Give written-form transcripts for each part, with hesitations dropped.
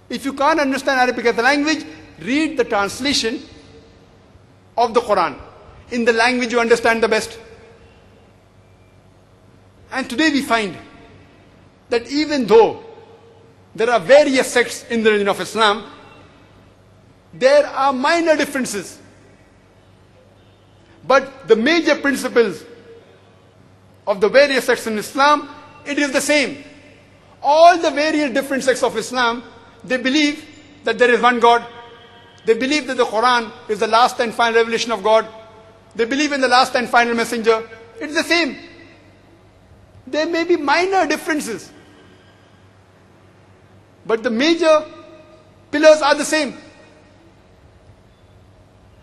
If you can't understand Arabic as a language, read the translation of the Quran in the language you understand the best. And today we find that even though there are various sects in the religion of Islam, there are minor differences. But the major principles of the various sects in Islam, it is the same. All the various different sects of Islam, they believe that there is one God. They believe that the Quran is the last and final revelation of God. They believe in the last and final messenger. It's the same. There may be minor differences, but the major pillars are the same.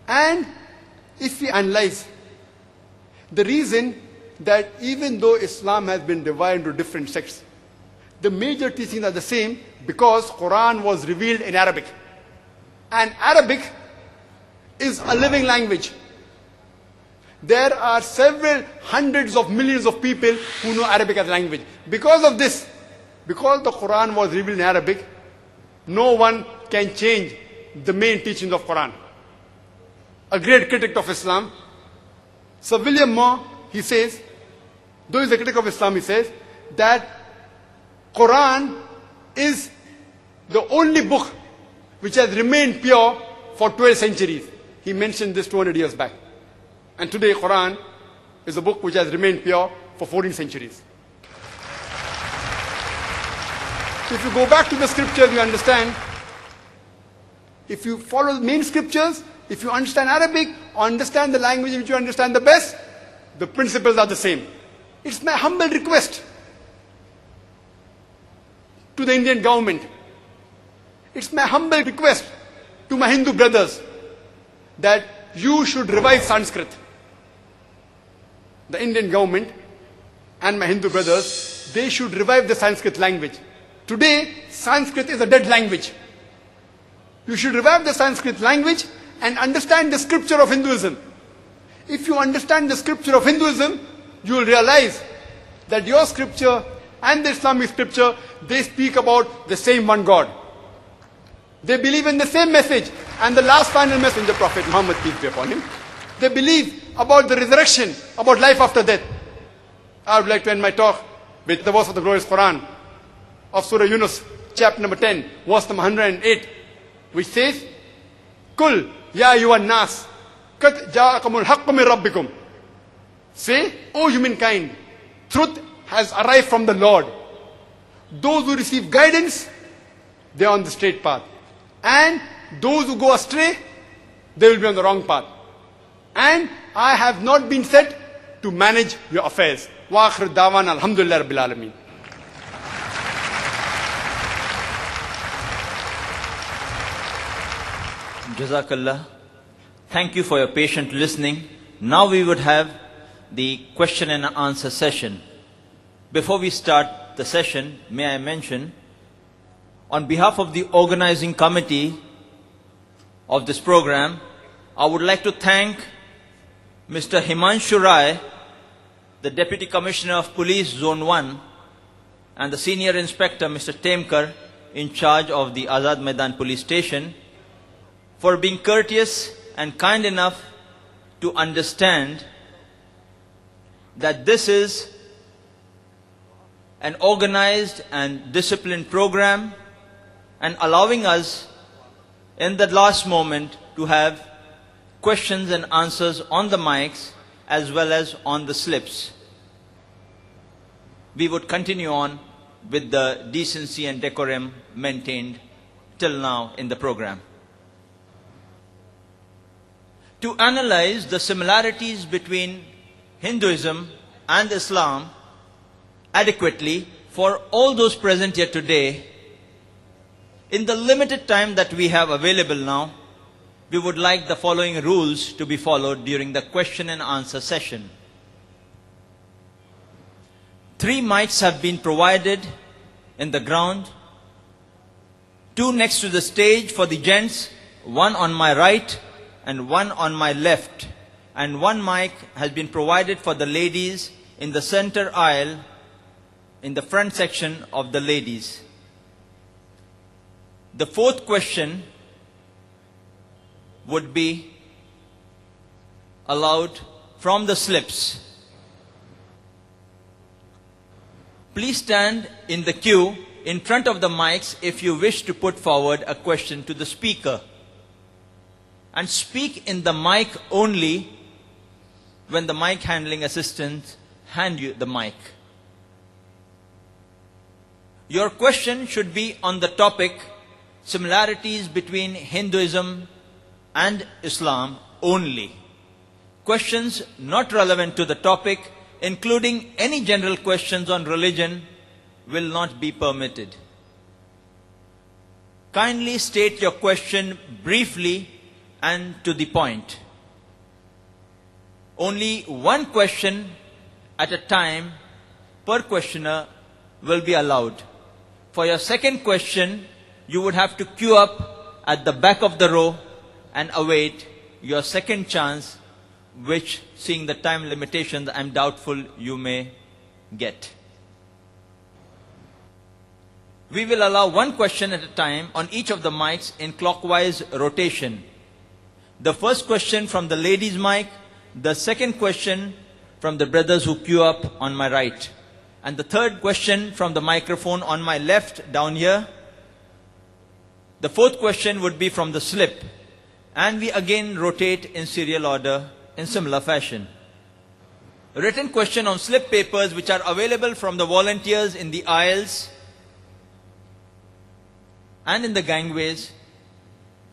And if we analyze the reason that even though Islam has been divided into different sects, the major teachings are the same because Quran was revealed in Arabic. And Arabic is a living language. There are several hundreds of millions of people who know Arabic as a language. Because of this, because the Quran was revealed in Arabic, no one can change the main teachings of Quran. A great critic of Islam, Sir William Moore, he says, though he's a critic of Islam, he says that Quran is the only book which has remained pure for 12 centuries. He mentioned this 200 years back. And today Quran is a book which has remained pure for 14 centuries. So if you go back to the scriptures, you understand, if you follow the main scriptures, if you understand Arabic, or understand the language which you understand the best, the principles are the same. It's my humble request to the Indian government. It's my humble request to my Hindu brothers that you should revive Sanskrit. The Indian government and my Hindu brothers, they should revive the Sanskrit language. Today, Sanskrit is a dead language. You should revive the Sanskrit language and understand the scripture of Hinduism. If you understand the scripture of Hinduism, you will realize that your scripture and the Islamic scripture, they speak about the same one God. They believe in the same message and the last final message, the Prophet Muhammad, peace be upon him. They believe about the resurrection, about life after death. I would like to end my talk with the verse of the glorious Quran of Surah Yunus, chapter number 10, verse number 108, which says, Kul ya ayyuhan nas, kat ja'akumul haqqu min rabbikum. Say, O humankind, truth has arrived from the Lord. Those who receive guidance, they are on the straight path. And those who go astray, they will be on the wrong path. And I have not been set to manage your affairs. Wa akhir da'wan alhamdulillah rabbil alameen. Jazakallah. Thank you for your patient listening. Now we would have the question and answer session. Before we start the session, may I mention, on behalf of the organizing committee of this program, I would like to thank Mr. Himanshu Rai, the Deputy Commissioner of Police Zone 1, and the Senior Inspector, Mr. Temkar, in charge of the Azad Maidan Police Station, for being courteous and kind enough to understand that this is an organized and disciplined program, and allowing us in the last moment to have questions and answers on the mics as well as on the slips. We would continue on with the decency and decorum maintained till now in the program. To analyze the similarities between Hinduism and Islam adequately for all those present here today, in the limited time that we have available now, we would like the following rules to be followed during the question and answer session. 3 mics have been provided in the ground, 2 next to the stage for the gents, 1 on my right and 1 on my left, and 1 mic has been provided for the ladies in the center aisle in the front section of the ladies. The fourth question would be allowed from the slips. Please stand in the queue in front of the mics if you wish to put forward a question to the speaker. And speak in the mic only when the mic handling assistants hand you the mic. Your question should be on the topic similarities between Hinduism and Islam only. Questions not relevant to the topic, including any general questions on religion, will not be permitted. Kindly state your question briefly and to the point. Only one question at a time per questioner will be allowed. For your second question, you would have to queue up at the back of the row and await your second chance, which, seeing the time limitations, I'm doubtful you may get. We will allow one question at a time on each of the mics in clockwise rotation. The first question from the ladies' mic, the second question from the brothers who queue up on my right, and the third question from the microphone on my left down here. The fourth question would be from the slip, and we again rotate in serial order in similar fashion. Written question on slip papers which are available from the volunteers in the aisles and in the gangways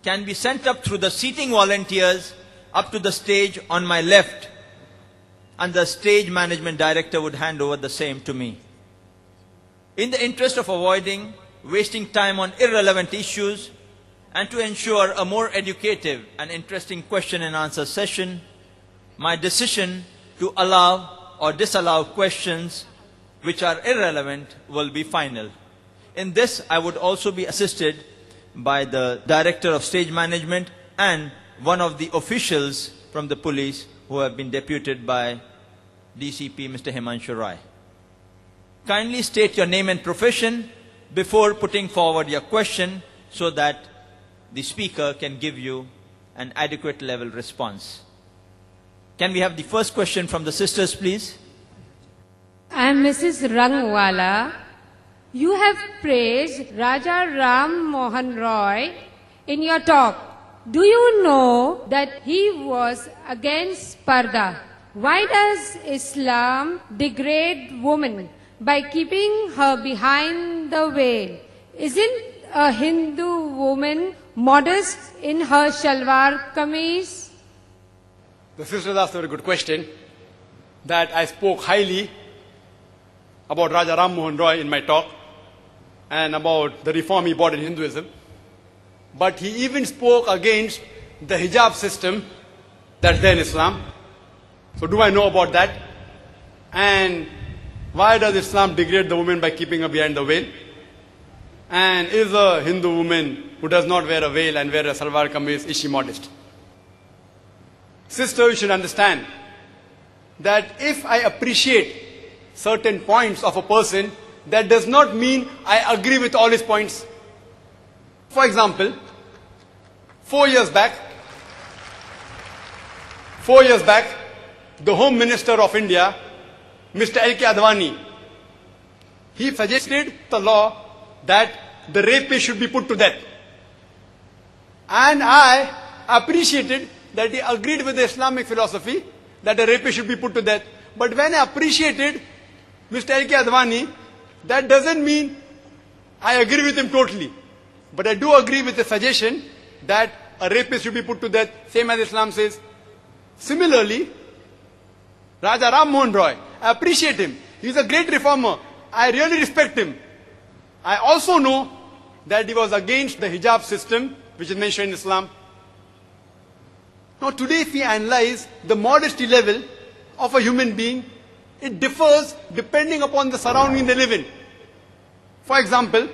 can be sent up through the seating volunteers up to the stage on my left, and the stage management director would hand over the same to me. In the interest of avoiding wasting time on irrelevant issues and to ensure a more educative and interesting question and answer session, my decision to allow or disallow questions which are irrelevant will be final. In this, I would also be assisted by the Director of Stage Management and one of the officials from the police who have been deputed by DCP Mr. Himanshu Rai. Kindly state your name and profession before putting forward your question so that the speaker can give you an adequate level response. Can we have the first question from the sisters, please? I am Mrs. Rangwala. You have praised Raja Ram Mohan Roy in your talk. Do you know that he was against Parda? Why does Islam degrade woman by keeping her behind the veil? Isn't a Hindu woman modest in her shalwar kameez? The sisters asked a very good question, that I spoke highly about Raja Ram Mohan Roy in my talk and about the reform he brought in Hinduism. But he even spoke against the hijab system that's there in Islam. So do I know about that? And why does Islam degrade the woman by keeping her behind the veil? And is a Hindu woman who does not wear a veil and wear a salwar kameez, is she modest? Sister, you should understand that if I appreciate certain points of a person, that does not mean I agree with all his points. For example, 4 years back, the Home Minister of India, Mr. L.K. Advani, he suggested the law that the rapist should be put to death. And I appreciated that he agreed with the Islamic philosophy that a rapist should be put to death. But when I appreciated Mr. L.K. Advani, that doesn't mean I agree with him totally. But I do agree with the suggestion that a rapist should be put to death, same as Islam says. Similarly, Raja Ram Mohan Roy, I appreciate him. He's a great reformer. I really respect him. I also know that he was against the hijab system, which is mentioned in Islam. Now today, if we analyze the modesty level of a human being, it differs depending upon the surrounding they live in. For example,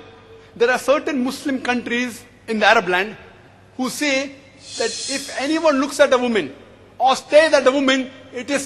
there are certain Muslim countries in the Arab land who say that if anyone looks at a woman or stares at a woman, it is